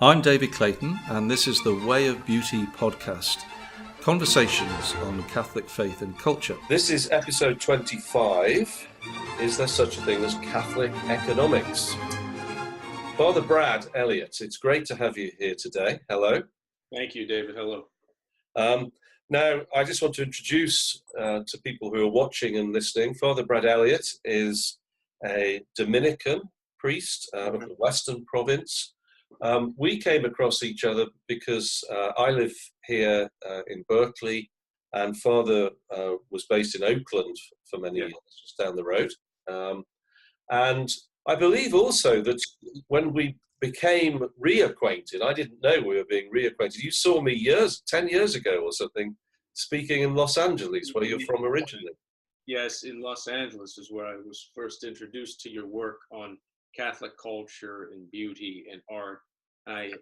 I'm David Clayton, and this is the Way of Beauty podcast, conversations on Catholic faith and culture. This is episode 25. Is there such a thing as Catholic economics? Father Brad Elliott, it's great to have you here today. Hello. Thank you, David. Hello. Now, I just want to introduce to people who are watching and listening, Father Brad Elliott is a Dominican priest of the Western Province. We came across each other because I live here in Berkeley, and Father was based in Oakland for many years, just down the road. And I believe also that when we became reacquainted, I didn't know we were being reacquainted. You saw me 10 years ago or something, speaking in Los Angeles, where you're from originally. Yes, in Los Angeles is where I was first introduced to your work on Catholic culture and beauty and art. I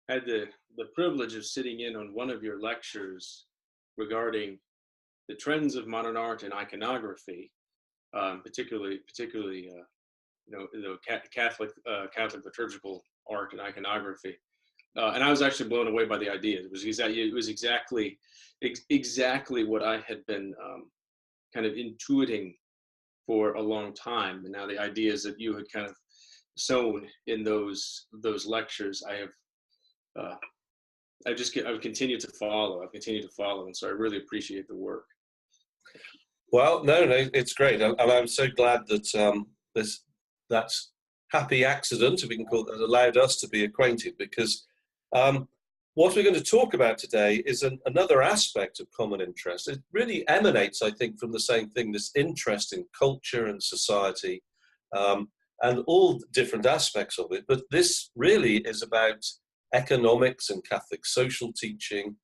had the privilege of sitting in on one of your lectures regarding the trends of modern art and iconography, particularly the Catholic liturgical art and iconography, and I was actually blown away by the idea. It was exactly what I had been kind of intuiting for a long time, and now the ideas that you had kind of sown in those lectures, I've continued to follow. And so I really appreciate the work. Well, no, it's great, and I'm so glad that that happy accident, if we can call it that, allowed us to be acquainted, because what we're going to talk about today is another aspect of common interest. It really emanates, I think, from the same thing, this interest in culture and society, and all different aspects of it. But this really is about economics and Catholic social teaching,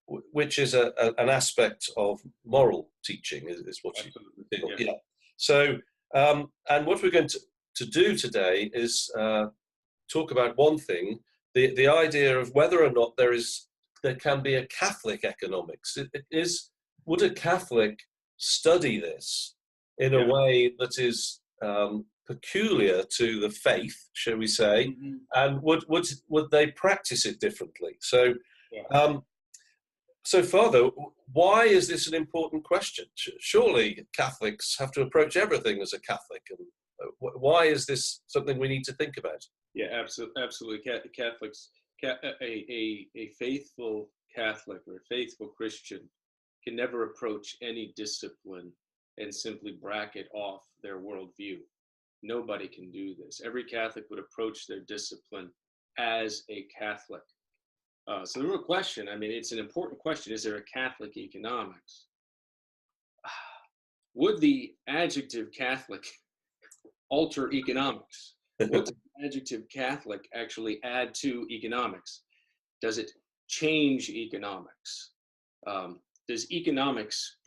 which is an aspect of moral teaching, is what you feel. Yeah. So, and what we're going to do today is talk about one thing, the idea of whether or not there can be a Catholic economics. Would a Catholic study this in a way that is peculiar to the faith, shall we say, and would they practice it differently? So, so Father, why is this an important question? Surely Catholics have to approach everything as a Catholic, and why is this something we need to think about? Yeah, absolutely. Catholics, a faithful Catholic or a faithful Christian can never approach any discipline and simply bracket off their worldview. Nobody can do this. Every Catholic would approach their discipline as a Catholic. So the real question, I mean, it's an important question, is there a Catholic economics? Would the adjective Catholic alter economics? What does the adjective Catholic actually add to economics? Does it change economics? Does economics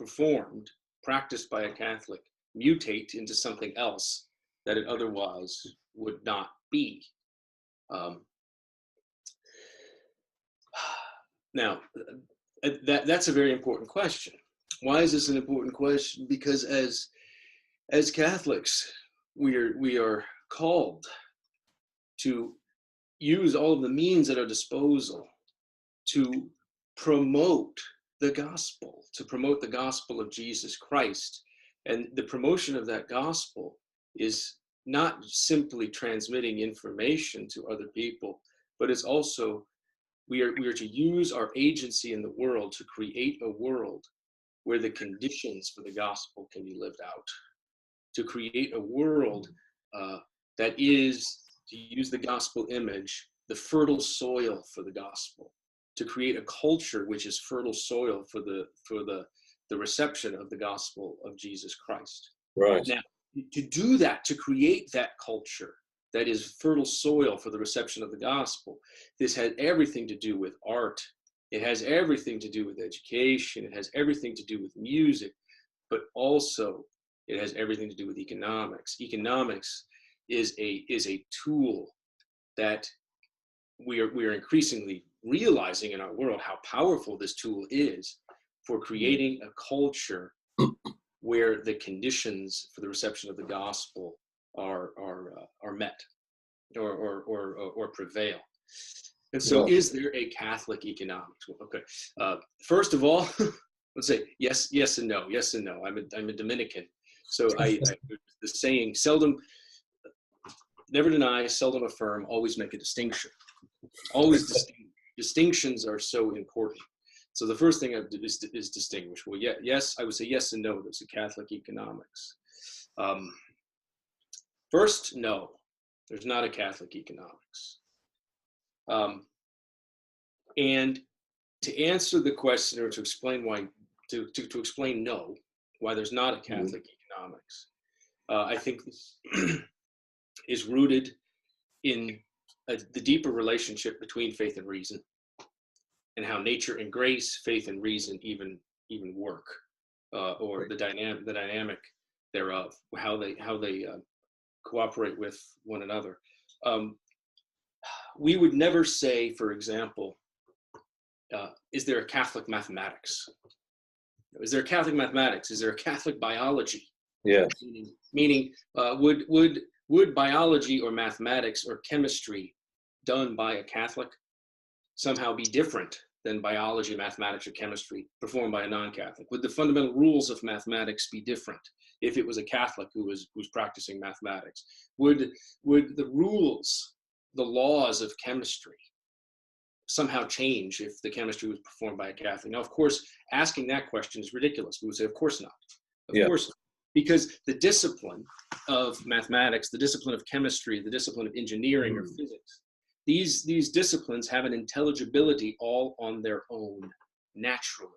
practiced by a Catholic, mutate into something else that it otherwise would not be? Now, that's a very important question. Why is this an important question? Because as Catholics, we are called to use all of the means at our disposal to promote the gospel of Jesus Christ. And the promotion of that gospel is not simply transmitting information to other people, but it's also we are to use our agency in the world to create a world where the conditions for the gospel can be lived out, to create a world that is, to use the gospel image, the fertile soil for the gospel, to create a culture which is fertile soil for the reception of the gospel of Jesus Christ. Right. Now, to do that, to create that culture that is fertile soil for the reception of the gospel, this has everything to do with art. It has everything to do with education. It has everything to do with music, but also it has everything to do with economics. Economics is a tool that we are increasingly realizing in our world how powerful this tool is for creating a culture where the conditions for the reception of the gospel are met. or prevail. And so, is there a Catholic economics? Well, okay. First of all, let's say yes, yes, and no. Yes and no. I'm a Dominican, so the saying seldom, never deny, seldom affirm, always make a distinction. Always distinctions are so important. So the first thing I do is distinguish. Well, yeah, yes, I would say yes and no. There's a Catholic economics. First, no, there's not a Catholic economics. And to answer the question, or to explain why, to explain no, why there's not a Catholic economics, I think this is rooted in the deeper relationship between faith and reason, and how nature and grace, faith and reason even work, or the dynamic thereof, how they cooperate with one another. We would never say, for example, is there a Catholic mathematics? Is there a Catholic mathematics? Is there a Catholic biology? Yeah. Meaning, would biology or mathematics or chemistry done by a Catholic somehow be different than biology, mathematics, or chemistry performed by a non-Catholic? Would the fundamental rules of mathematics be different if it was a Catholic who was practicing mathematics? Would the rules, the laws of chemistry somehow change if the chemistry was performed by a Catholic? Now, of course, asking that question is ridiculous. We would say, of course not. Of course not. Because the discipline of mathematics, the discipline of chemistry, the discipline of engineering or physics, these disciplines have an intelligibility all on their own, naturally.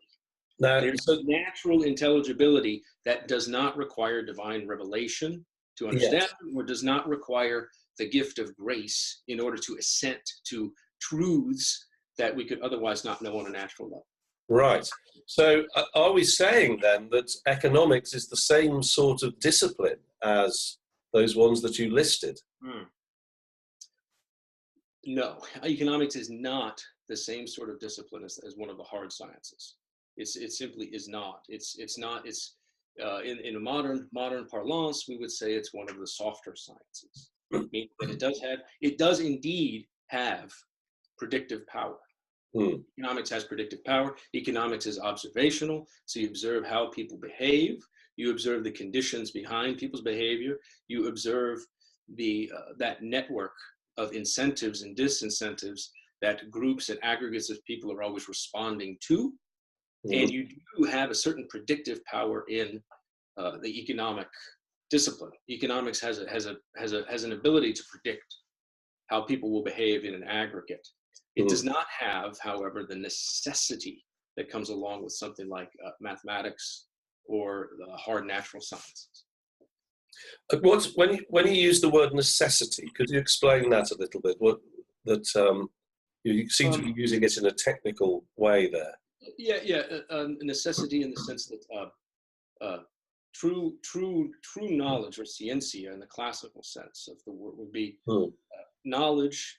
There's a natural intelligibility that does not require divine revelation to understand, or does not require the gift of grace in order to assent to truths that we could otherwise not know on a natural level. Right. So are we saying then that economics is the same sort of discipline as those ones that you listed? No, economics is not the same sort of discipline as one of the hard sciences. It simply is not. It's not. It's in a modern parlance, we would say it's one of the softer sciences. Meaning that it does indeed have predictive power. Economics has predictive power. Economics is observational, so you observe how people behave. You observe the conditions behind people's behavior. You observe that network of incentives and disincentives that groups and aggregates of people are always responding to. And you do have a certain predictive power in the economic discipline. Economics has an ability to predict how people will behave in an aggregate. It does not have, however, the necessity that comes along with something like mathematics or the hard natural sciences. When you use the word necessity, could you explain that a little bit? You seem to be using it in a technical way there. Necessity in the sense that true knowledge, or ciencia in the classical sense of the word, would be knowledge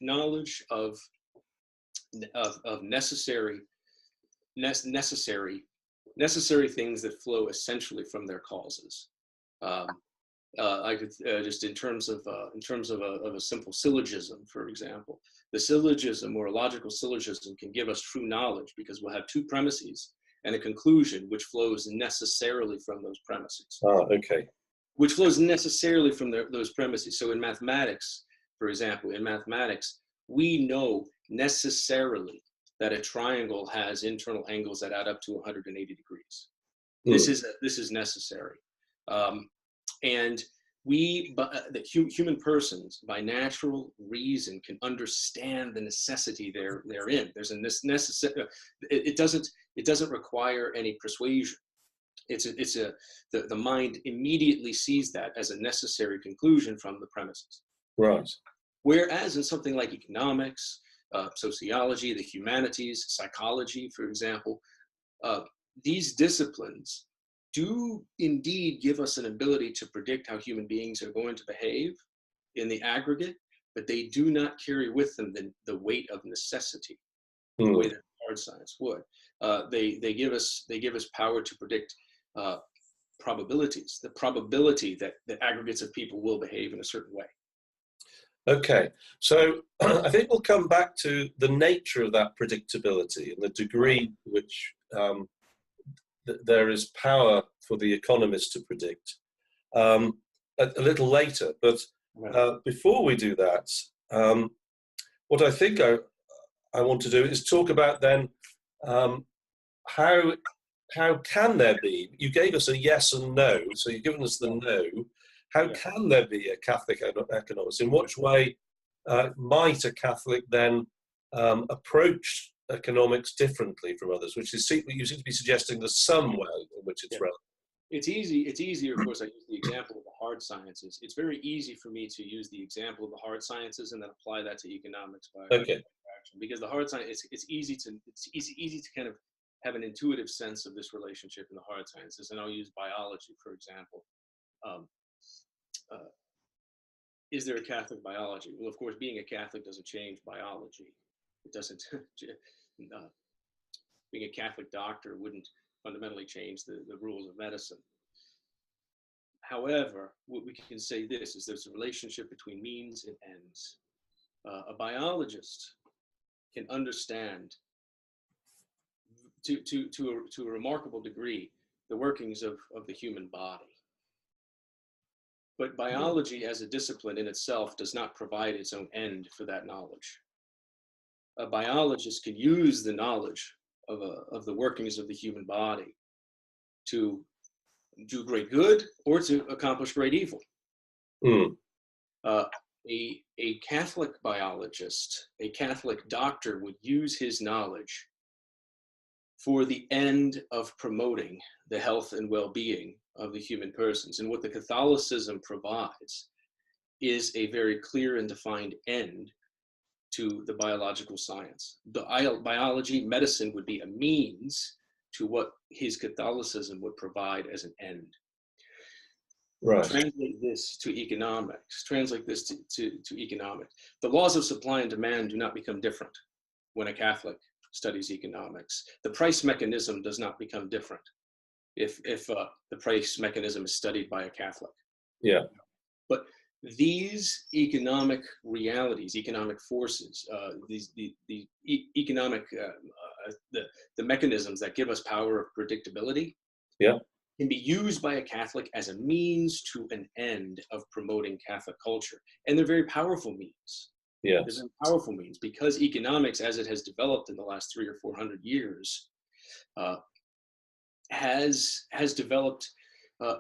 of necessary things that flow essentially from their causes. I could just in terms of a simple syllogism, for example, the syllogism or a logical syllogism can give us true knowledge because we'll have two premises and a conclusion which flows necessarily from those premises. Okay. Which flows necessarily from those premises. So in mathematics, for example, we know necessarily that a triangle has internal angles that add up to 180 degrees. This is necessary. And human persons, by natural reason, can understand the necessity they're in. There's a necessity. It doesn't require any persuasion. The mind immediately sees that as a necessary conclusion from the premises. Right. Whereas in something like economics, sociology, the humanities, psychology, for example, these disciplines do indeed give us an ability to predict how human beings are going to behave in the aggregate, but they do not carry with them the weight of necessity, the way that hard science would. They give us power to predict probabilities, the probability that the aggregates of people will behave in a certain way. Okay, so I think we'll come back to the nature of that predictability and the degree to which there is power for the economist to predict a little later. But before we do that, what I think I want to do is talk about then how can there be, you gave us a yes and no, so you've given us the no, how can there be a Catholic economist? In which way might a Catholic then approach economics differently from others, which is, you seem to be suggesting there's some way in which it's relevant. It's easier, of course. I use the example of the hard sciences. It's very easy for me to use the example of the hard sciences and then apply that to economics by action. Because the hard science, it's easy to kind of have an intuitive sense of this relationship in the hard sciences. And I'll use biology, for example. Is there a Catholic biology? Well, of course, being a Catholic doesn't change biology. It doesn't. Being a Catholic doctor wouldn't fundamentally change the rules of medicine. However, what we can say this is there's a relationship between means and ends. A biologist can understand to a remarkable degree the workings of the human body. But biology as a discipline in itself does not provide its own end for that knowledge. A biologist can use the knowledge of the workings of the human body to do great good or to accomplish great evil. A Catholic biologist, a Catholic doctor would use his knowledge for the end of promoting the health and well-being of the human persons. And what the Catholicism provides is a very clear and defined end to the biological science. The biology, medicine would be a means to what his Catholicism would provide as an end. Right. Translate this to economics. Translate this to economics. The laws of supply and demand do not become different when a Catholic studies economics. The price mechanism does not become different if the price mechanism is studied by a Catholic. Yeah. But these economic realities, economic forces, the economic the mechanisms that give us power of predictability, can be used by a Catholic as a means to an end of promoting Catholic culture, and they're very powerful means. Yes. They're very powerful means because economics, as it has developed in the last 300 or 400 years, has developed a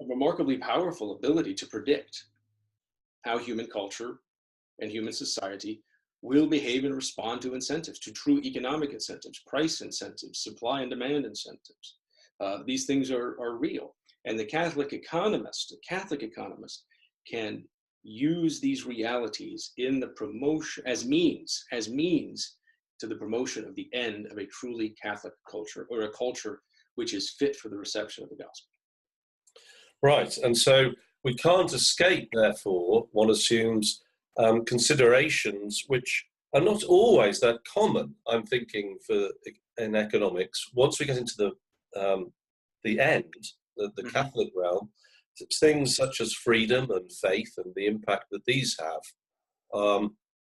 remarkably powerful ability to predict how human culture and human society will behave and respond to incentives, to true economic incentives, price incentives, supply and demand incentives. These things are real. And the Catholic economist can use these realities in the promotion as means to the promotion of the end of a truly Catholic culture, or a culture which is fit for the reception of the gospel. Right, and so we can't escape, therefore, one assumes, considerations which are not always that common, I'm thinking, in economics. Once we get into the end, the Catholic realm, things such as freedom and faith and the impact that these have,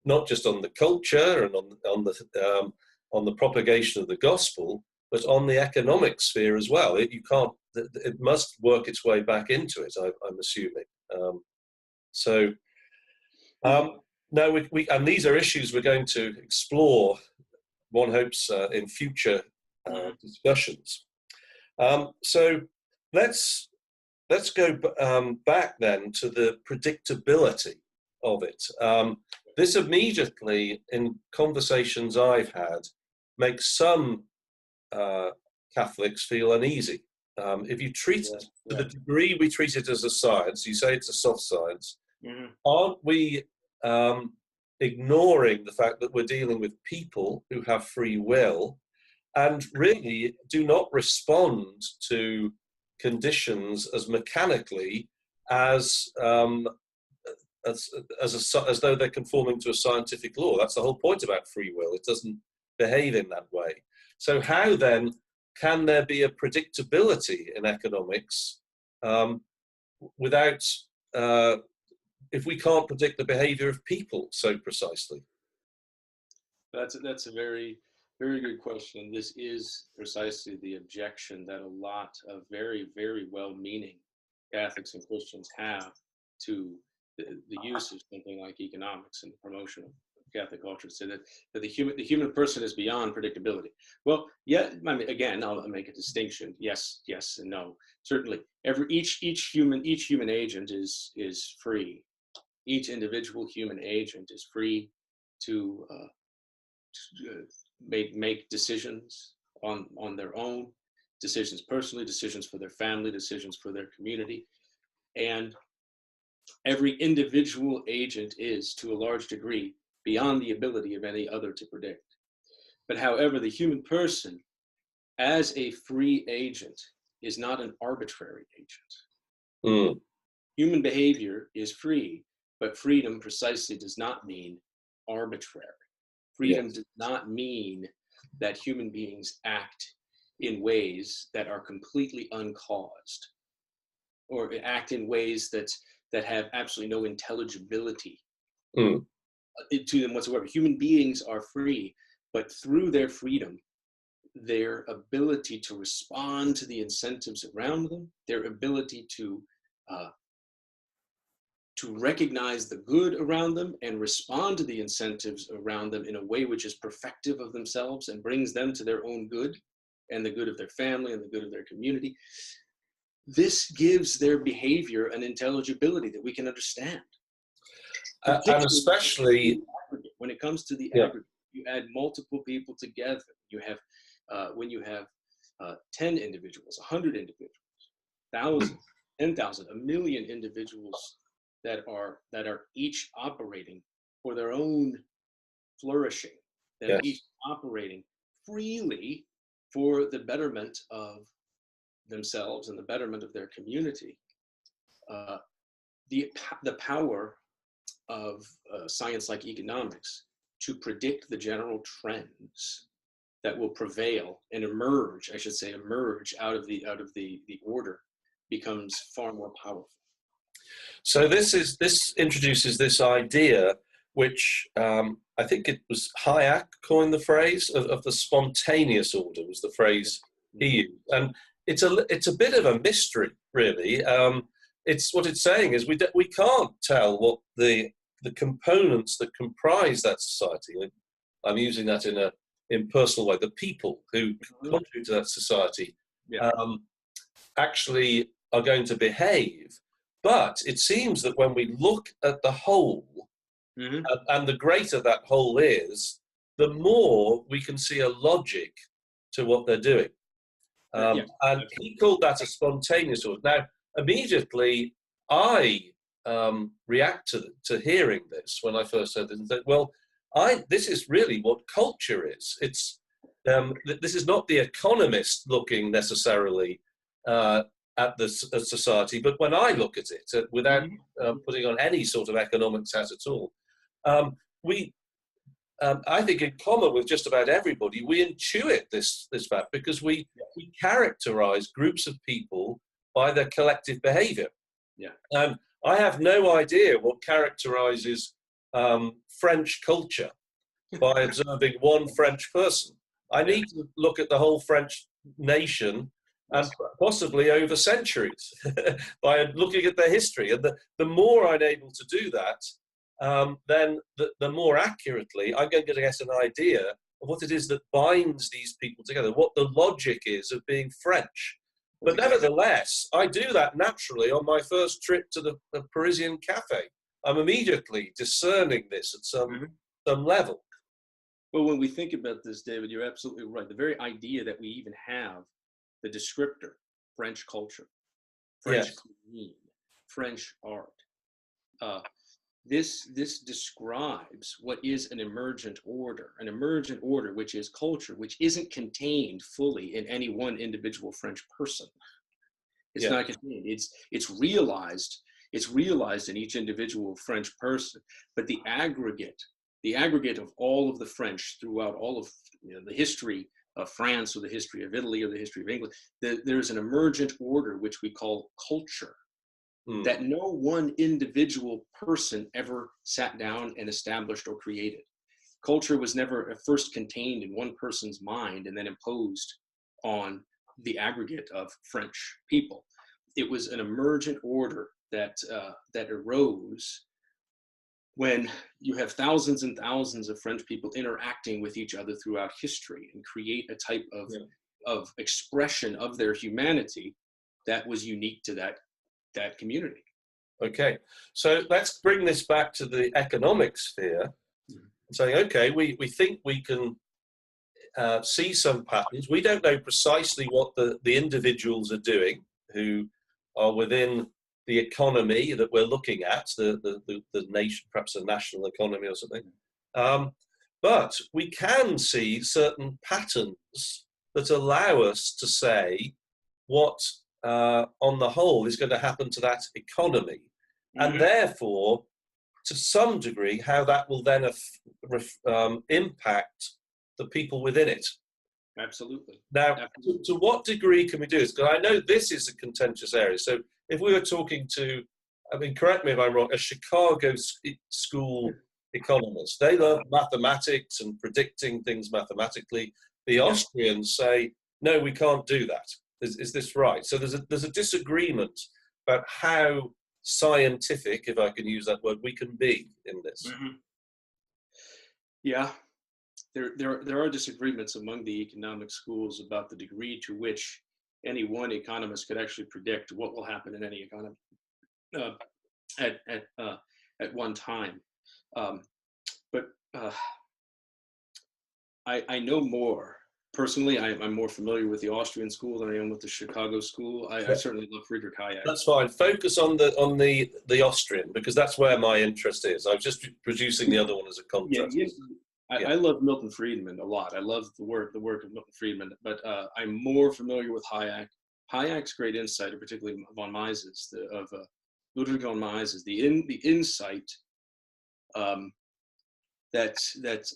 not just on the culture and on the propagation of the gospel, but on the economic sphere as well. It must work its way back into it, I'm assuming. Now and these are issues we're going to explore, one hopes, in future discussions. So let's go back then to the predictability of it. This immediately, in conversations I've had, makes some Catholics feel uneasy. If you treat it to the degree we treat it as a science, you say it's a soft science, aren't we ignoring the fact that we're dealing with people who have free will and really do not respond to conditions as mechanically as though they're conforming to a scientific law? That's the whole point about free will. It doesn't behave in that way. So how then can there be a predictability in economics without if we can't predict the behavior of people so precisely? That's a very, very good question. This is precisely the objection that a lot of very, very well-meaning Catholics and Christians have to the use of something like economics and the promotion of Catholic culture. So that the human person is beyond predictability. Well, yeah, I mean, again, I'll make a distinction. Yes, yes, and no. Certainly, each human agent is free. Each individual human agent is free to make decisions on their own, decisions personally, decisions for their family, decisions for their community. And every individual agent is, to a large degree, beyond the ability of any other to predict. But however, the human person, as a free agent, is not an arbitrary agent. Mm. Human behavior is free, but freedom precisely does not mean arbitrary. Freedom does not mean that human beings act in ways that are completely uncaused, or act in ways that have absolutely no intelligibility to them whatsoever. Human beings are free, but through their freedom, their ability to respond to the incentives around them, their ability to recognize the good around them and respond to the incentives around them in a way which is perfective of themselves and brings them to their own good and the good of their family and the good of their community. This gives their behavior an intelligibility that we can understand. And especially when it comes to the aggregate, you add multiple people together. You have, when you have 10 individuals, 100 individuals, 1,000, 10,000, 1 million individuals that are each operating for their own flourishing, that are each operating freely for the betterment of themselves and the betterment of their community. The power of science like economics to predict the general trends that will prevail and emerge, I should say, emerge out of the order becomes far more powerful. So this introduces this idea, which I think it was Hayek coined the phrase of the spontaneous order, was the phrase he used, and it's a bit of a mystery, really. It's what it's saying is we can't tell what the components that comprise that society. I'm using that in a impersonal way. The people who contribute to that society actually are going to behave. But it seems that when we look at the whole, and the greater that whole is, the more we can see a logic to what they're doing. And he called that a spontaneous order. Now, immediately, I react to hearing this when I first heard this and said, well, this is really what culture is. It's this is not the economist looking necessarily at the society, but when I look at it, without putting on any sort of economics hat at all, I think in common with just about everybody, we intuit this fact because we characterize groups of people by their collective behavior. And I have no idea what characterizes French culture by observing one French person. I need to look at the whole French nation and possibly over centuries by looking at their history. And the more I'm able to do that, then the more accurately I'm going to get an idea of what it is that binds these people together, what the logic is of being French. But nevertheless, I do that naturally on my first trip to the Parisian cafe. I'm immediately discerning this at some level. Well, when we think about this, David, you're absolutely right. The very idea that we even have the descriptor, French culture, French cuisine, French art, this describes what is an emergent order which is culture, which isn't contained fully in any one individual French person. It's not contained. It's realized in each individual French person, but the aggregate of all of the French throughout all of the history of France or the history of Italy or the history of England, there's an emergent order which we call culture, that no one individual person ever sat down and established or created. Culture was never first contained in one person's mind and then imposed on the aggregate of French people. It was an emergent order that arose when you have thousands and thousands of French people interacting with each other throughout history and create a type of expression of their humanity that was unique to that community. Okay, so let's bring this back to the economic sphere, saying, okay, we think we can see some patterns. We don't know precisely what the individuals are doing who are within the economy that we're looking at, the nation, perhaps a national economy or something. But we can see certain patterns that allow us to say what, on the whole, is going to happen to that economy. And therefore, to some degree, how that will then impact the people within it. Absolutely. Now, Absolutely. To what degree can we do this? Because I know this is a contentious area. So if we were talking to, I mean, correct me if I'm wrong, a Chicago School economist, they love mathematics and predicting things mathematically. The Austrians say, no, we can't do that. Is this right? So there's a disagreement about how scientific, if I can use that word, we can be in this. Yeah, there are disagreements among the economic schools about the degree to which any one economist could actually predict what will happen in any economy at one time. But I know more. Personally, I'm more familiar with the Austrian school than I am with the Chicago school. I certainly love Frederick Hayek. That's fine. Focus on the Austrian, because that's where my interest is. I'm just producing the other one as a contrast. I love Milton Friedman a lot. I love the work of Milton Friedman, but I'm more familiar with Hayek. Hayek's great insight, or particularly von Mises, Ludwig von Mises, the insight that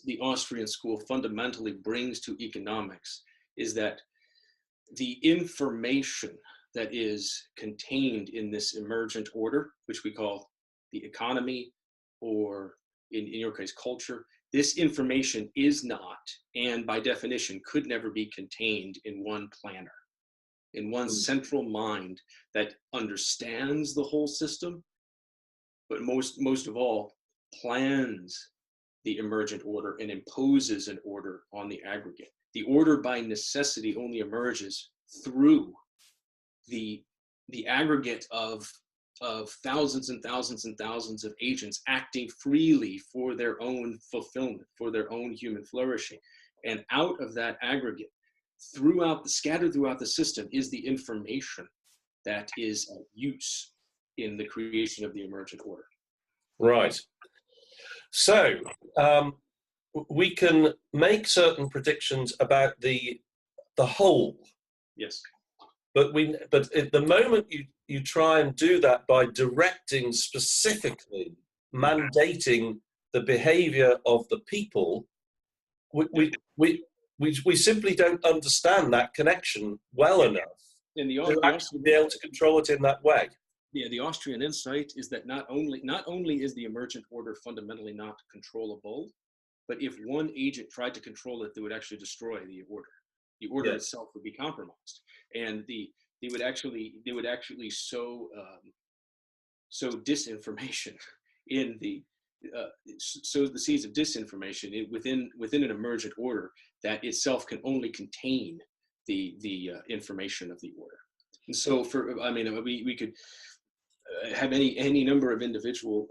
the Austrian school fundamentally brings to economics is that the information that is contained in this emergent order, which we call the economy, or in your case, culture, this information is not, and by definition, could never be contained in one planner, in one central mind that understands the whole system, but most of all, plans the emergent order and imposes an order on the aggregate. The order by necessity only emerges through the aggregate of thousands and thousands and thousands of agents acting freely for their own fulfillment, for their own human flourishing. And out of that aggregate, scattered throughout the system, is the information that is of use in the creation of the emergent order. Right. So we can make certain predictions about the whole. Yes. But at the moment you try and do that by directing specifically, mandating the behavior of the people, we simply don't understand that connection well enough to actually be able to control it in that way. Yeah, the Austrian insight is that not only is the emergent order fundamentally not controllable, but if one agent tried to control it, they would actually destroy the order. The order itself would be compromised, and they would actually sow disinformation in sow the seeds of disinformation within an emergent order that itself can only contain the information of the order. And so, we could have any number of individual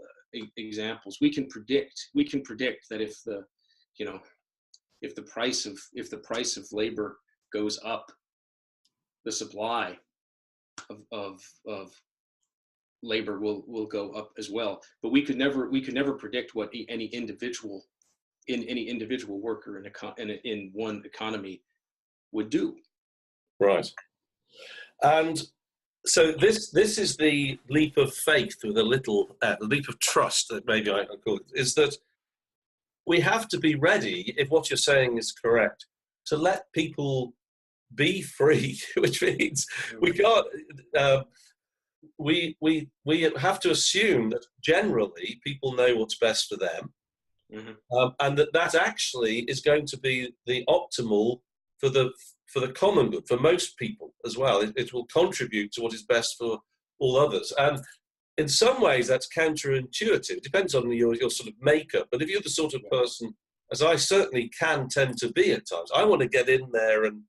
examples. We can predict that if the price of labor goes up, the supply of labor will go up as well. But we could never predict what any individual worker in one economy would do. Right. And so this is the leap of faith with a little leap of trust, that maybe I call it, is that we have to be ready, if what you're saying is correct, to let people be free, which means we can't we have to assume that generally people know what's best for them, and that actually is going to be the optimal for the common good for most people as well. It will contribute to what is best for all others, and in some ways that's counterintuitive. It depends on your sort of makeup. But if you're the sort of person, as I certainly can tend to be at times, I want to get in there and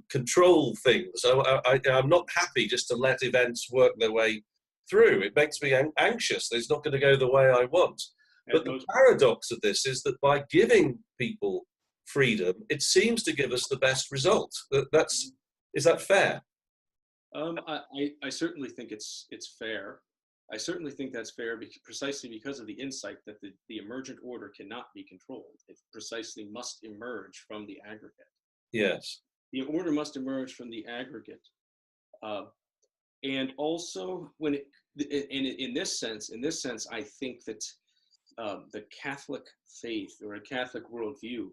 control things. I'm not happy just to let events work their way through. It makes me anxious. It's not going to go the way I want. But the paradox of this is that by giving people freedom, it seems to give us the best result. Is that fair? I certainly think it's fair. I certainly think that's fair precisely because of the insight that the emergent order cannot be controlled. It precisely must emerge from the aggregate. Yes. The order must emerge from the aggregate. And also, in this sense, I think that the Catholic faith or a Catholic worldview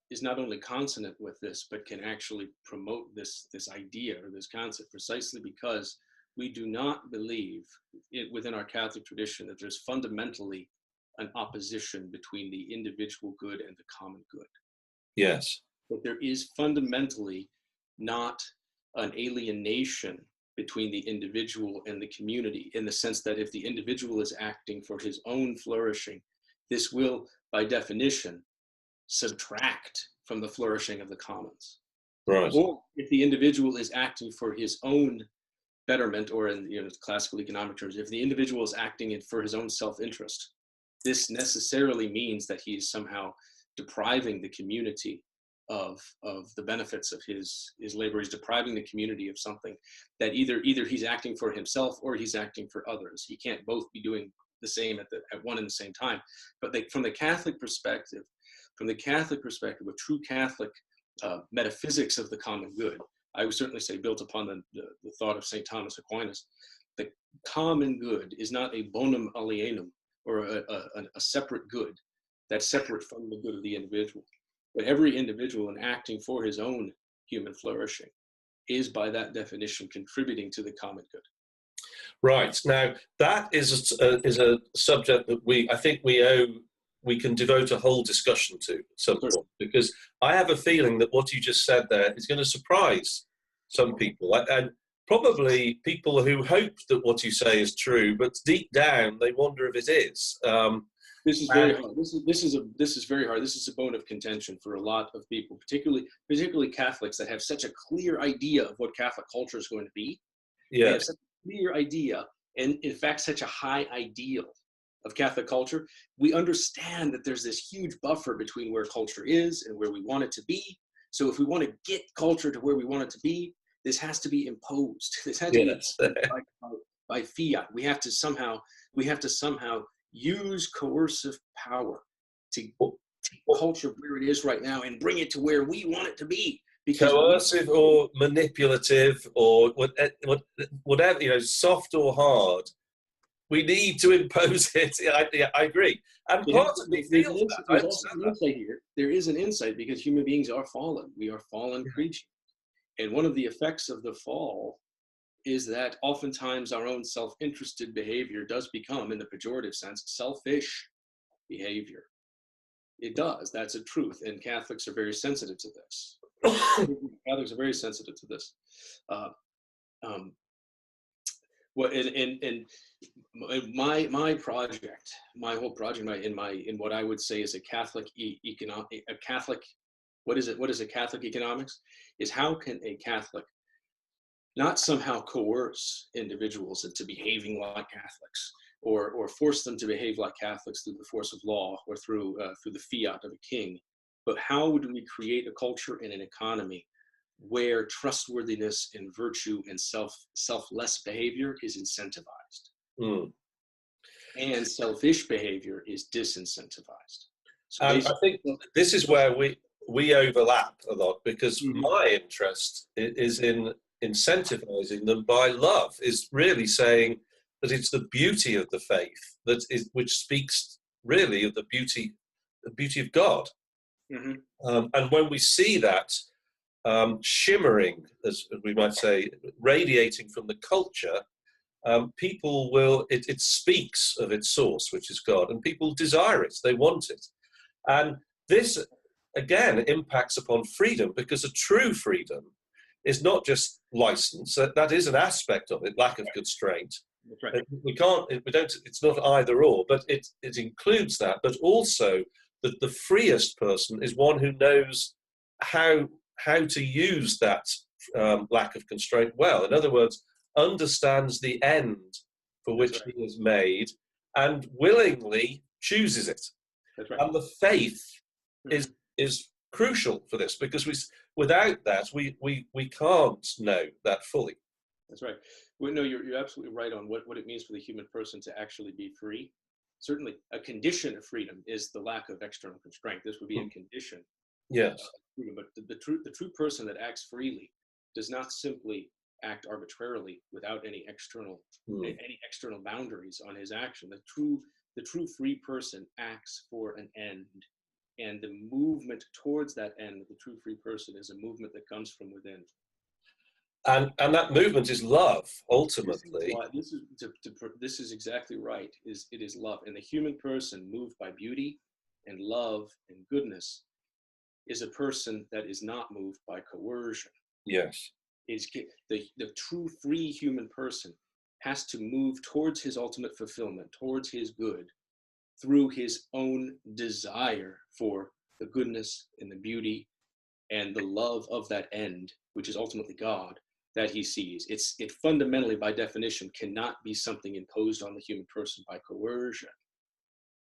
is not only consonant with this, but can actually promote this idea or this concept precisely because we do not believe within our Catholic tradition that there's fundamentally an opposition between the individual good and the common good. Yes. But there is fundamentally not an alienation between the individual and the community, in the sense that if the individual is acting for his own flourishing, this will, by definition, subtract from the flourishing of the commons. Right. Or if the individual is acting for his own betterment, or in classical economic terms, if the individual is acting for his own self-interest, this necessarily means that he is somehow depriving the community of the benefits of his labor. He's depriving the community of something that either he's acting for himself or he's acting for others. He can't both be doing the same at one and the same time. But from the Catholic perspective, a true Catholic metaphysics of the common good, I would certainly say built upon the thought of St. Thomas Aquinas, the common good is not a bonum alienum, or a separate good that's separate from the good of the individual. But every individual, in acting for his own human flourishing, is by that definition contributing to the common good. Right. Now, that is a subject that I think we can devote a whole discussion to at some point, because I have a feeling that what you just said there is going to surprise some people, and probably people who hope that what you say is true, but deep down they wonder if it is. This is very hard. This is very hard. This is a bone of contention for a lot of people, particularly Catholics that have such a clear idea of what Catholic culture is going to be. Yeah. They have such a clear idea, and in fact, such a high ideal of Catholic culture. We understand that there's this huge buffer between where culture is and where we want it to be. So if we want to get culture to where we want it to be, this has to be imposed. This has to be by fiat. We have to somehow use coercive power to take culture where it is right now and bring it to where we want it to be. Because coercive or manipulative or whatever, soft or hard, we need to impose it. I agree. And part of me feels that. There's also an insight here. There is an insight because human beings are fallen. We are fallen creatures. And one of the effects of the fall is that oftentimes our own self-interested behavior does become, in the pejorative sense, selfish behavior. It does. That's a truth. And Catholics are very sensitive to this. Catholics are very sensitive to this. My project, my whole project, in what I would say is a Catholic what is a Catholic economics? Is how can a Catholic not somehow coerce individuals into behaving like Catholics, or force them to behave like Catholics through the force of law or through the fiat of a king, but how would we create a culture and an economy where trustworthiness and virtue and selfless behavior is incentivized, and selfish behavior is disincentivized? So I think this is where we overlap a lot, because my interest is in incentivizing them by love, is really saying that it's the beauty of the faith which speaks really of the beauty of God. And when we see that, shimmering, as we might say, radiating from the culture, people will, it speaks of its source, which is God, and people desire it, they want it. And this, again, impacts upon freedom, because a true freedom is not just license, that is an aspect of it, lack of constraint. That's right. We don't, it's not either or, but it includes that, but also that the freest person is one who knows how to use that lack of constraint well. In other words, understands the end for which he is made and willingly chooses it. That's right. And the faith is crucial for this, because without that we can't know that fully. That's right. Well, no, you're absolutely right on what it means for the human person to actually be free. Certainly, a condition of freedom is the lack of external constraint. This would be a condition. Yes. Freedom. But the true person that acts freely does not simply act arbitrarily without any external boundaries on his action. The true free person acts for an end, and the movement towards that end of the true free person is a movement that comes from within. And that movement is love, ultimately. This is exactly right. It is love, and the human person, moved by beauty and love and goodness, is a person that is not moved by coercion. Yes. The true free human person has to move towards his ultimate fulfillment, towards his good, through his own desire for the goodness and the beauty and the love of that end, which is ultimately God, that he sees. It fundamentally, by definition, cannot be something imposed on the human person by coercion,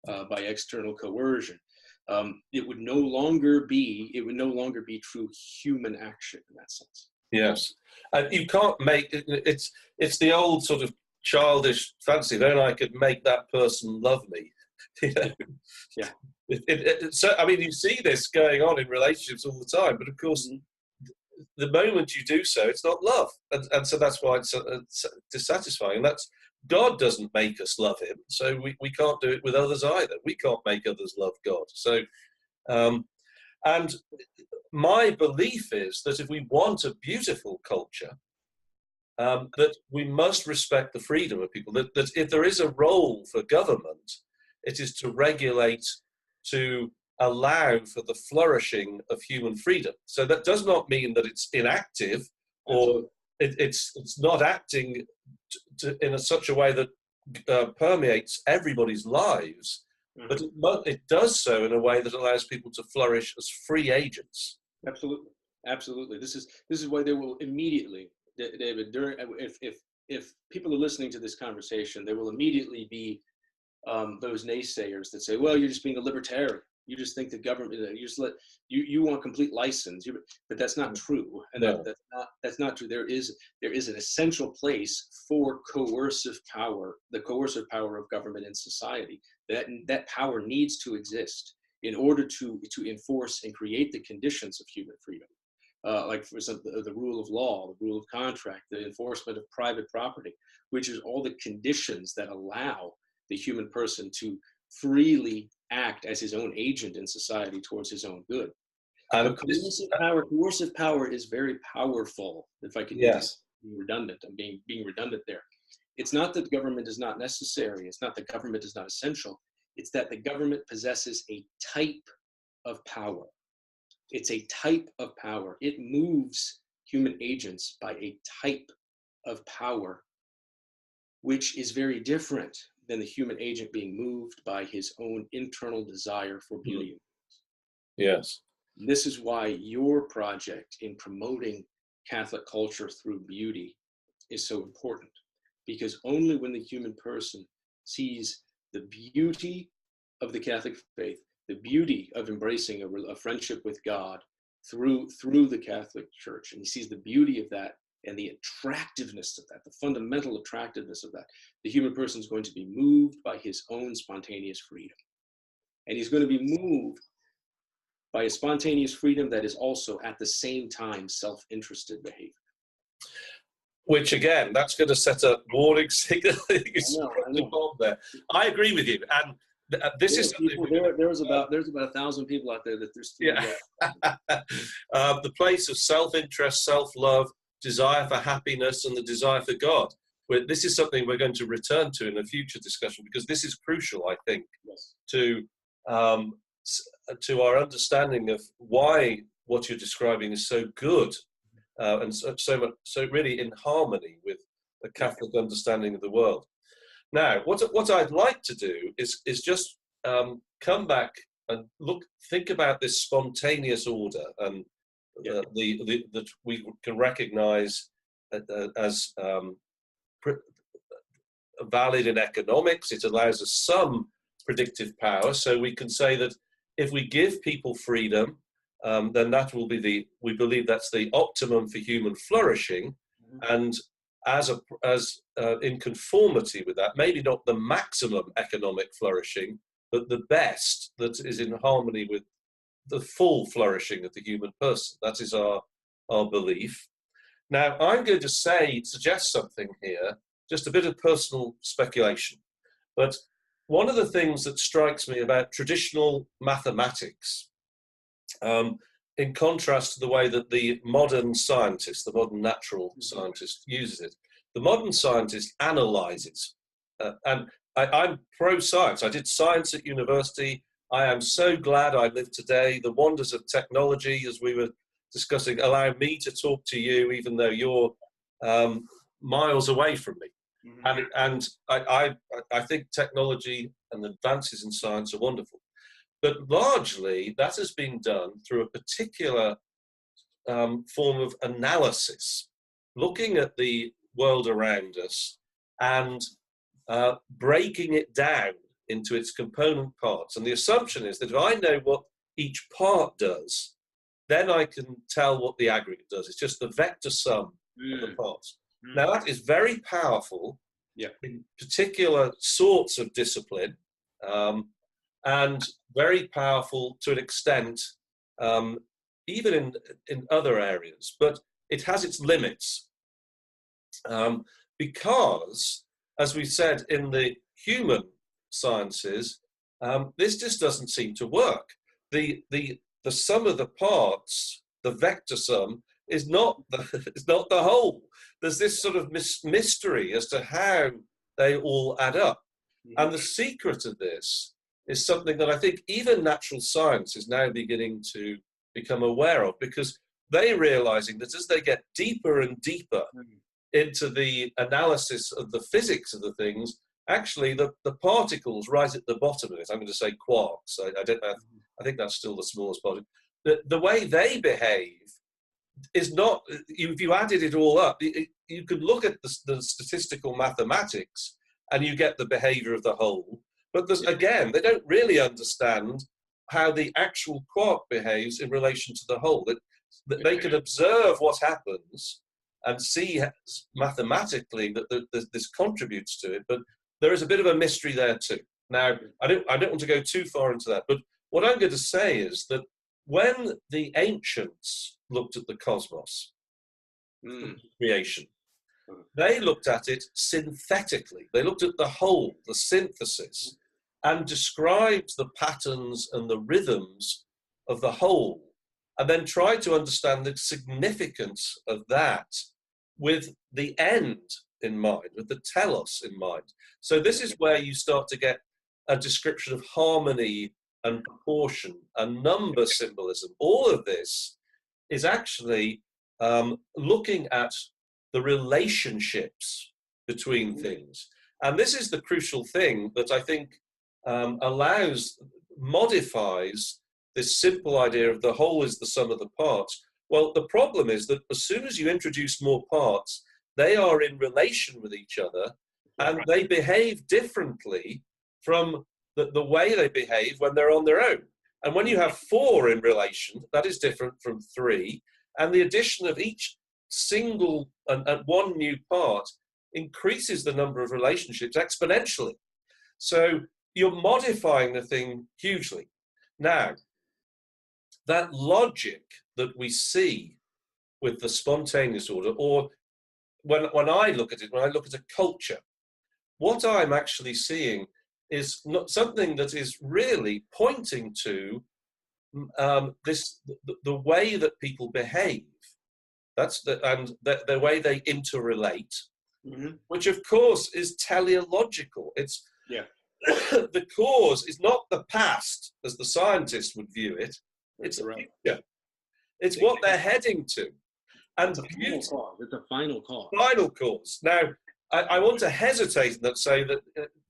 by external coercion. It would no longer be true human action in that sense. Yes, and you can't make it's the old sort of childish fantasy. Then I could make that person love me. You know? Yeah. So I mean, you see this going on in relationships all the time, but of course, the moment you do so, it's not love, and so that's why it's dissatisfying. And that's, God doesn't make us love him, so we can't do it with others either. We can't make others love God. So, and my belief is that if we want a beautiful culture, that we must respect the freedom of people, that if there is a role for government, it is to regulate, to allow for the flourishing of human freedom. So that does not mean that it's inactive, or it's not acting in such a way that permeates everybody's lives, but it does so in a way that allows people to flourish as free agents. Absolutely. This is why they will immediately, David, if people are listening to this conversation, there will immediately be those naysayers that say, well, you're just being a libertarian. You just think the government, you want complete license, but that's not true. And No. that's not true. There is an essential place for coercive power, the coercive power of government in society. That power needs to exist in order to enforce and create the conditions of human freedom. Like, for example, the rule of law, the rule of contract, the enforcement of private property, which is all the conditions that allow the human person to freely act as his own agent in society towards his own good. Coercive power is very powerful. If I could be redundant, I'm being redundant there. It's not that government is not necessary. It's not that government is not essential. It's that the government possesses a type of power. It's a type of power. It moves human agents by a type of power, which is very different than the human agent being moved by his own internal desire for beauty. Yes. This is why your project in promoting Catholic culture through beauty is so important, because only when the human person sees the beauty of the Catholic faith, the beauty of embracing a friendship with God through the Catholic Church, and he sees the beauty of that and the attractiveness of that, the fundamental attractiveness of that, the human person is going to be moved by his own spontaneous freedom. And he's going to be moved by a spontaneous freedom that is also at the same time self-interested behavior. Which again, that's going to set a warning signal. I know. There. I agree with you. And this is something there's about 1,000 people out there that there's the place of self-interest, self-love, desire for happiness, and the desire for God. This is something we're going to return to in a future discussion, because this is crucial, I think, yes. to our understanding of why what you're describing is so good and so really in harmony with the Catholic understanding of the world. Now, what I'd like to do is just come back and think about this spontaneous order, and that we can recognise as valid in economics. It allows us some predictive power, so we can say that if we give people freedom, then that will be we believe that's the optimum for human flourishing, and as in conformity with that, maybe not the maximum economic flourishing, but the best that is in harmony with the full flourishing of the human person. That is our belief. Now, I'm going to suggest something here, just a bit of personal speculation. But one of the things that strikes me about traditional mathematics, in contrast to the way that the modern scientist, the modern natural scientist uses it, the modern scientist analyzes. And I'm pro-science. I did science at university. I am so glad I live today. The wonders of technology, as we were discussing, allow me to talk to you, even though you're miles away from me. And I think technology and advances in science are wonderful. But largely, that has been done through a particular form of analysis, looking at the world around us and breaking it down into its component parts. And the assumption is that if I know what each part does, then I can tell what the aggregate does. It's just the vector sum of the parts. Now, that is very powerful in particular sorts of discipline, and very powerful to an extent, even in other areas. But it has its limits, because, as we said in the human sciences, this just doesn't seem to work. The sum of the parts, the vector sum, is not the whole. There's this sort of mystery as to how they all add up. And the secret of this is something that I think even natural science is now beginning to become aware of, because they're realizing that as they get deeper and deeper into the analysis of the physics of the things, actually the particles right at the bottom of it, I'm going to say quarks, I don't know, I think that's still the smallest particle, the way they behave is not, if you added it all up, you could look at the statistical mathematics and you get the behavior of the whole. But again, they don't really understand how the actual quark behaves in relation to the whole. That they can observe what happens and see mathematically that this contributes to it, but there is a bit of a mystery there too. Now, I don't want to go too far into that, but what I'm going to say is that when the ancients looked at the cosmos, creation, they looked at it synthetically. They looked at the whole, the synthesis, and described the patterns and the rhythms of the whole, and then tried to understand the significance of that with the end in mind, with the telos in mind. So this is where you start to get a description of harmony and proportion and number symbolism. All of this is actually looking at the relationships between things. And this is the crucial thing that I think modifies this simple idea of the whole is the sum of the parts. Well, the problem is that as soon as you introduce more parts, they are in relation with each other, and they behave differently from the way they behave when they're on their own. And when you have 4 in relation, that is different from 3, and the addition of each single and one new part increases the number of relationships exponentially. So you're modifying the thing hugely. Now, that logic that we see with the spontaneous order, or when I look at it, when I look at a culture, what I'm actually seeing is not something that is really pointing to the way that people behave. That's the way they interrelate, which of course is teleological. It's the cause is not the past as the scientists would view it. It's the future. It's what they're heading to. And it's a final cause. It's a final cause. Final cause. Now, I want to hesitate and say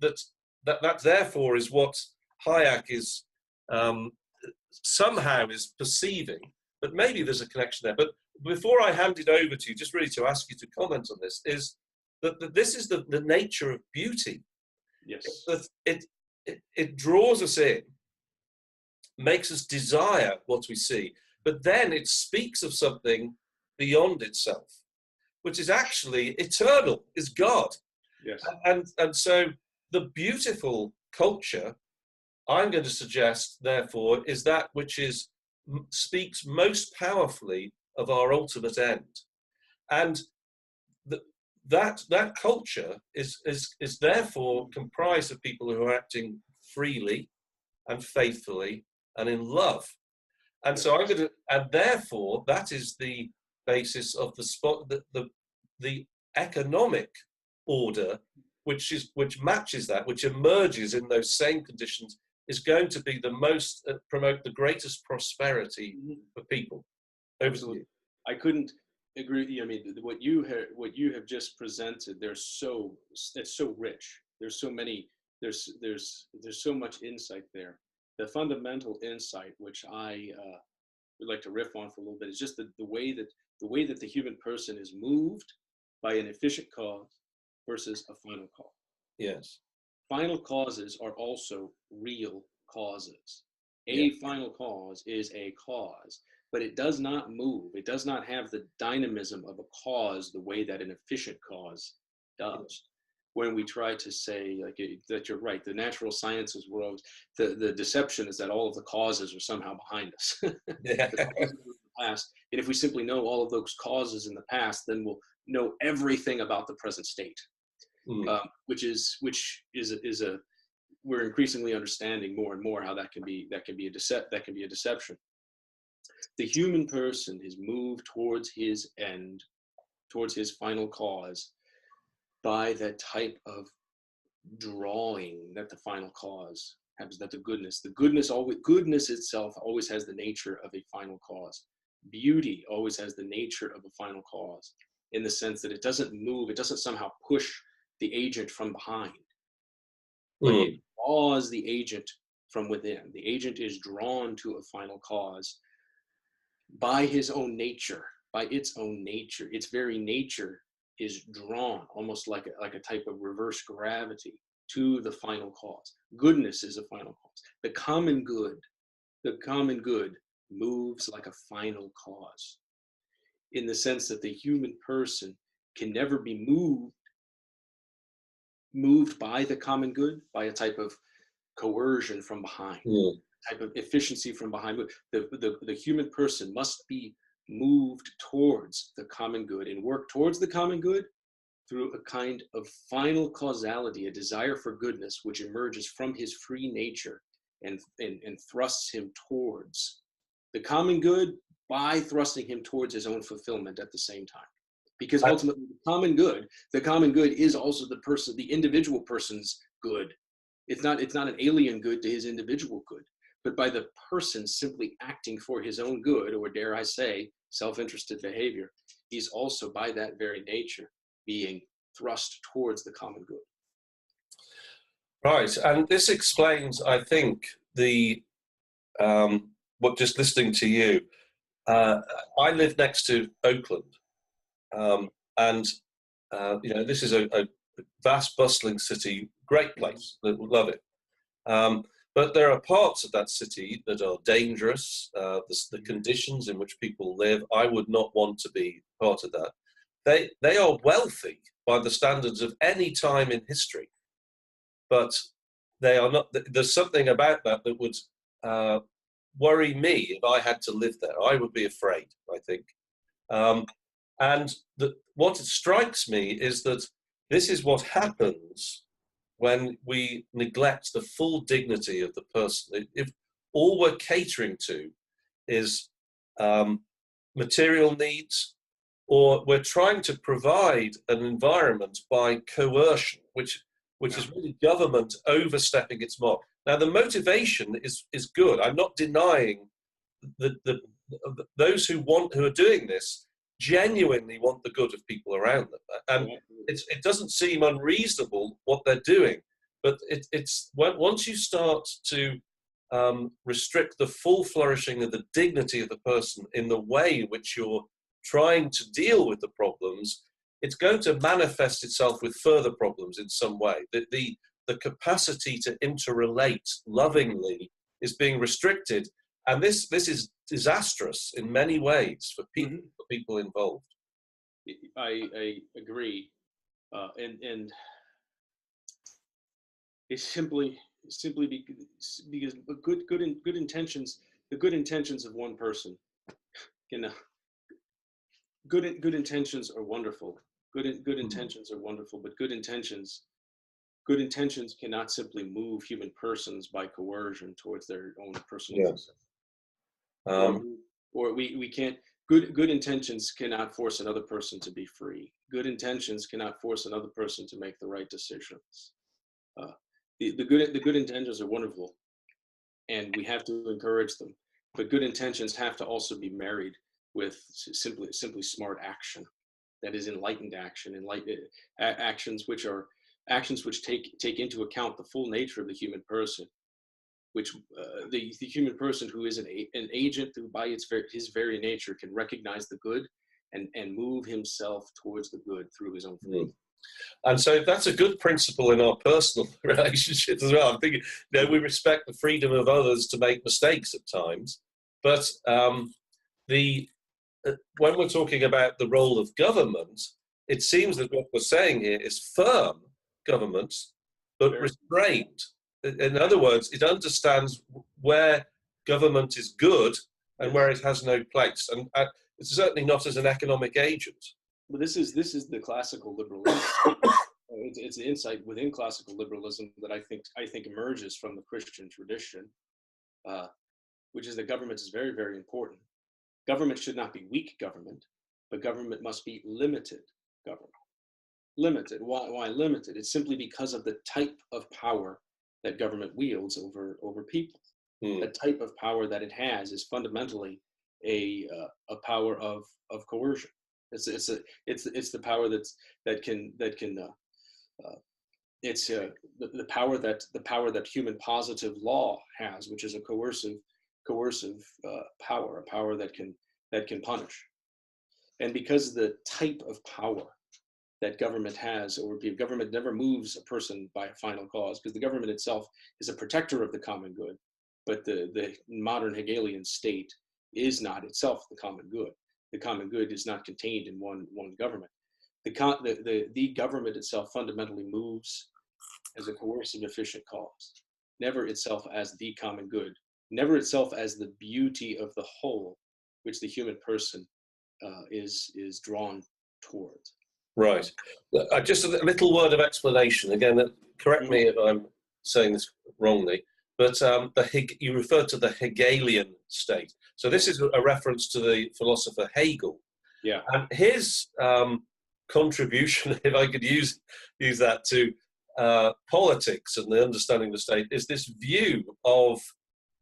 that therefore is what Hayek is somehow is perceiving, but maybe there's a connection there. But before I hand it over to you, just really to ask you to comment on this, is that this is the nature of beauty. Yes. That it draws us in, makes us desire what we see, but then it speaks of something beyond itself, which is actually eternal, is God. Yes. And so the beautiful culture, I'm going to suggest, therefore, is that which speaks most powerfully of our ultimate end. And that culture is therefore comprised of people who are acting freely and faithfully and in love. And so and therefore that is the basis of the economic order, which matches that, which emerges in those same conditions, is going to be the most promote the greatest prosperity for people. Over to you. I couldn't agree with you. I mean, what you have just presented, it's so rich. There's so many. There's so much insight there. The fundamental insight, which I would like to riff on for a little bit, is just the way that the human person is moved by an efficient cause versus a final cause. Yes. Final causes are also real causes. A final cause is a cause, but it does not move. It does not have the dynamism of a cause the way that an efficient cause does. When we try to say that you're right, the natural sciences were always, the deception is that all of the causes are somehow behind us. The causes of the past. And if we simply know all of those causes in the past, then we'll know everything about the present state. Which is we're increasingly understanding more and more how that can be a deception. The human person is moved towards his end, towards his final cause, by that type of drawing that the final cause has. That the goodness itself always has the nature of a final cause. Beauty always has the nature of a final cause, in the sense that it doesn't move, it doesn't somehow push the agent from behind, but it draws the agent from within. The agent is drawn to a final cause by his own nature, by its own nature. Its very nature is drawn, almost like a type of reverse gravity, to the final cause. Goodness is a final cause. The common good moves like a final cause, in the sense that the human person can never be moved by the common good, by a type of coercion from behind, type of efficiency from behind. The human person must be moved towards the common good and work towards the common good through a kind of final causality, a desire for goodness, which emerges from his free nature and thrusts him towards the common good by thrusting him towards his own fulfillment at the same time. Because ultimately the common good is also the individual person's good. It's not an alien good to his individual good, but by the person simply acting for his own good, or dare I say, self-interested behavior, he's also by that very nature being thrust towards the common good. Right, and this explains, I think, what just listening to you. I live next to Oakland, and this is a vast, bustling city, great place. Would love it. But there are parts of that city that are dangerous. The conditions in which people live, I would not want to be part of that. They are wealthy by the standards of any time in history, but they are not. There's something about that that would worry me if I had to live there. I would be afraid, I think. And what strikes me is that this is what happens when we neglect the full dignity of the person. If all we're catering to is material needs, or we're trying to provide an environment by coercion, which is really government overstepping its mark. Now, the motivation is good. I'm not denying that those who are doing this genuinely want the good of people around them, and it doesn't seem unreasonable what they're doing. But it's once you start to restrict the full flourishing of the dignity of the person in the way in which you're trying to deal with the problems, it's going to manifest itself with further problems in some way. The capacity to interrelate lovingly is being restricted, and this is disastrous in many ways for people involved. I agree, and it's simply because good intentions, the good intentions of one person, good intentions are wonderful. Good intentions are wonderful, but good intentions cannot simply move human persons by coercion towards their own personal or we can't. Good intentions cannot force another person to be free. Good intentions cannot force another person to make the right decisions. The good intentions are wonderful, and we have to encourage them. But good intentions have to also be married with simply smart action, that is enlightened action, actions which take into account the full nature of the human person, which the human person who is an agent who by his very nature can recognize the good and move himself towards the good through his own faith. And so that's a good principle in our personal relationships as well. I'm thinking, we respect the freedom of others to make mistakes at times, but when we're talking about the role of government, it seems that what we're saying here is firm government, but restrained. In other words, it understands where government is good and where it has no place, and it's certainly not as an economic agent. Well, this is the classical liberalism. It's the insight within classical liberalism that I think emerges from the Christian tradition, which is that government is very, very important. Government should not be weak government, but government must be limited government. Limited. Why limited? It's simply because of the type of power that government wields over people. The type of power that it has is fundamentally a power of coercion. It's the power the power that human positive law has, which is a coercive power, a power that can punish. And because of the type of power that government has over people, government never moves a person by a final cause, because the government itself is a protector of the common good. But the modern Hegelian state is not itself the common good. The common good is not contained in one government. The government itself fundamentally moves as a coercive, efficient cause, never itself as the common good, never itself as the beauty of the whole, which the human person is drawn towards. Right. Just a little word of explanation. Again, correct me if I'm saying this wrongly, but you referred to the Hegelian state. So this is a reference to the philosopher Hegel. Yeah. And his contribution, if I could use that, to politics and the understanding of the state, is this view of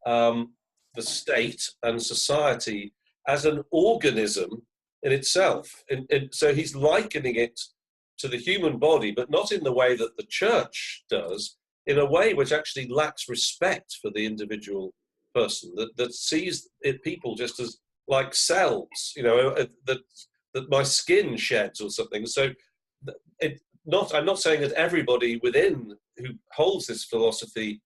the state and society as an organism in itself. So he's likening it to the human body, but not in the way that the church does, in a way which actually lacks respect for the individual person, that sees people just as like cells, that my skin sheds or something. So I'm not saying that everybody within who holds this philosophy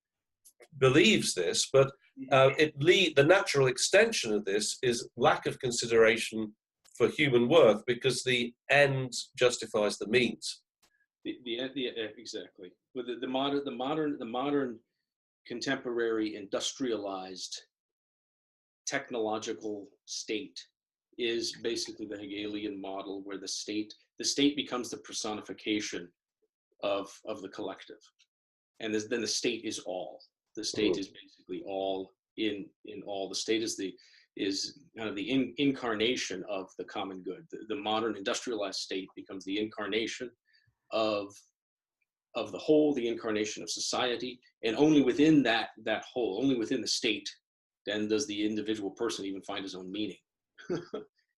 believes this, but the natural extension of this is lack of consideration for human worth, because the end justifies the means. Exactly. With the modern contemporary industrialized technological state is basically the Hegelian model, where the state becomes the personification of the collective. and then the state is all. The state is basically all in all. The state is kind of the incarnation of the common good. The modern industrialized state becomes the incarnation of the whole, the incarnation of society, and only within that whole, only within the state, then does the individual person even find his own meaning.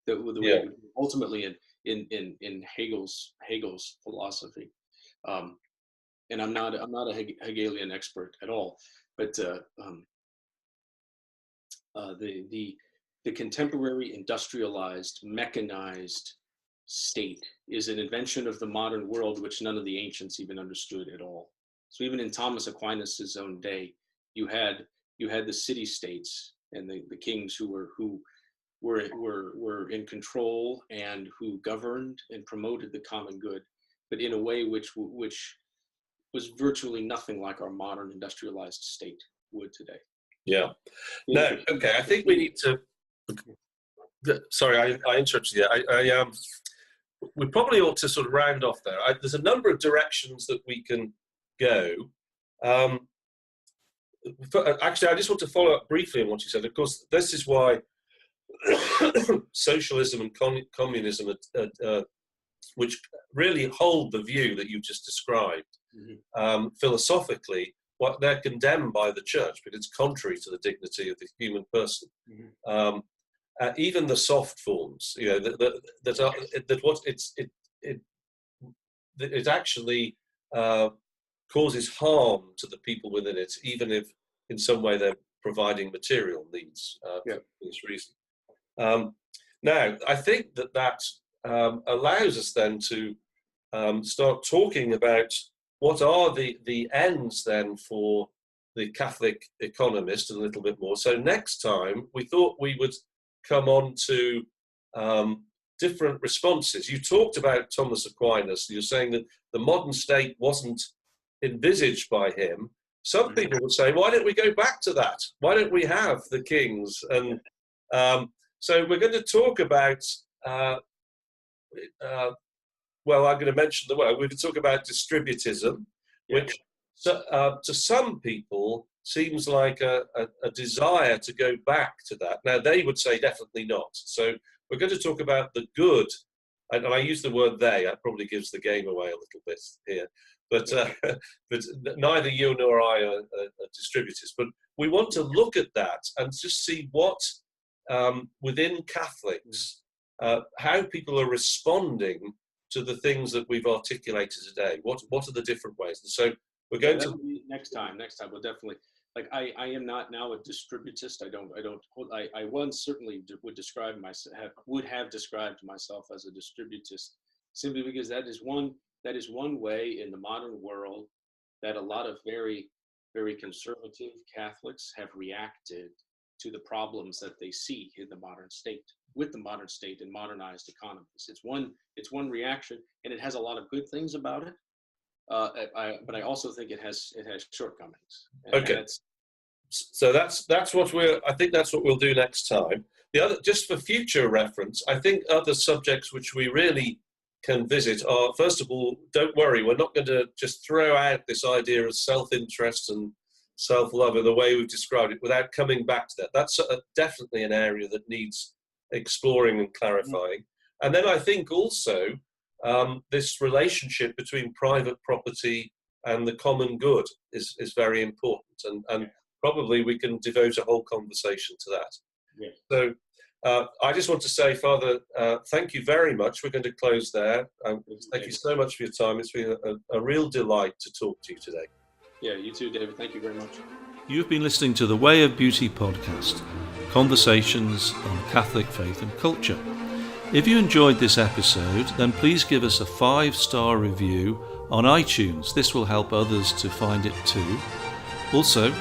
the way ultimately in Hegel's philosophy. And I'm not a Hegelian expert at all, but the contemporary industrialized, mechanized state is an invention of the modern world, which none of the ancients even understood at all. So even in Thomas Aquinas's own day, you had the city-states and the kings who were in control and who governed and promoted the common good, but in a way which was virtually nothing like our modern industrialized state would today. Yeah. No. Okay. I think we need to. Sorry, I interrupted you. We probably ought to sort of round off there. There's a number of directions that we can go. Actually, I just want to follow up briefly on what you said. Of course, this is why socialism and communism, which really hold the view that you just described, philosophically, they're condemned by the church because it's contrary to the dignity of the human person. Even the soft forms, it actually causes harm to the people within it, even if in some way they're providing material needs for this reason. Now, I think that allows us then to start talking about what are the ends then for the Catholic economist a little bit more. So next time we thought we would come on to different responses. You talked about Thomas Aquinas. You're saying that the modern state wasn't envisaged by him. Some people would say, why don't we go back to that? Why don't we have the kings? And so we're going to talk about, I'm going to mention the word. We're going to talk about distributism, which to some people seems like a desire to go back to that. Now, they would say definitely not. So we're going to talk about the good, and I use the word they, that probably gives the game away a little bit here, but neither you nor I are distributists, but we want to look at that and just see what, within Catholics, how people are responding to the things that we've articulated today. What are the different ways? And so we're going to next time we'll definitely, like, I am not now a distributist. I once certainly would have described myself as a distributist, simply because that is one way in the modern world that a lot of very, very conservative Catholics have reacted to the problems that they see in the modern state, with the modern state and modernized economies. It's one reaction, and it has a lot of good things about it. But I also think it has shortcomings. Okay. So that's what I think that's what we'll do next time. The other, just for future reference, I think other subjects which we really can visit are, first of all, don't worry, we're not going to just throw out this idea of self-interest and self-love in the way we've described it without coming back to that. That's definitely an area that needs exploring and clarifying. And then I think also this relationship between private property and the common good is very important, and probably we can devote a whole conversation to that. Yeah. So I just want to say, Father, thank you very much. We're going to close there. Thank you so much for your time. It's been a real delight to talk to you today. Yeah, you too, David. Thank you very much. You've been listening to the Way of Beauty podcast, conversations on Catholic faith and culture. If you enjoyed this episode, then please give us a 5-star review on iTunes. This will help others to find it too. Also,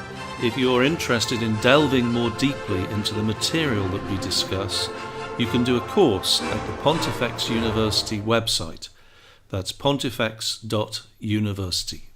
if you're interested in delving more deeply into the material that we discuss, you can do a course at the Pontifex University website. That's pontifex.university.